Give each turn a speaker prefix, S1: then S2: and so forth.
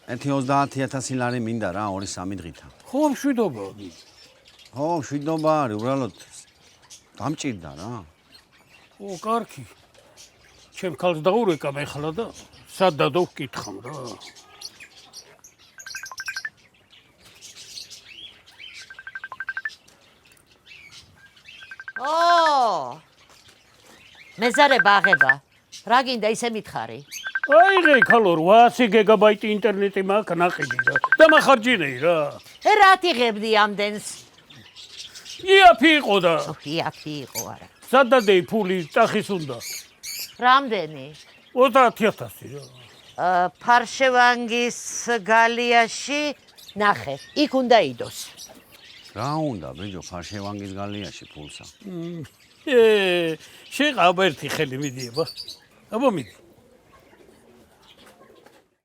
S1: ერთი 30,000 ლარი მინდა რა 2-3 დღითა.
S2: ხო, მშვიდობა.
S1: ხო, მშვიდობა არის, უბრალოდ დამჭირდა რა.
S2: ო, კარგი. ჩემ ქალს დაურეკა მე ხლა და სად დადო ვკითხავ რა.
S3: ო! მეზარება აღება. რა გინდა ისე მითხარი?
S2: აიღე ქალო 800 გიგაბაიტი ინტერნეტი მაქვს ნაყიდი და დამახარჯინეი რა.
S3: რათ იღებდი ამდენს?
S2: იაფი იყო და
S3: იაფი იყო არა.
S2: სად დადეი ფული ტახის უნდა?
S3: რამდენი?
S2: 30,000 რა.
S3: ფარშევანგის გალიაში ნახე. იქ უნდა იდოს.
S1: რა უნდა ბიჭო ფარშევანგის გალიაში ფულსა.
S2: შეყავ ერთი ხელი მიდიება. აბა მიდი.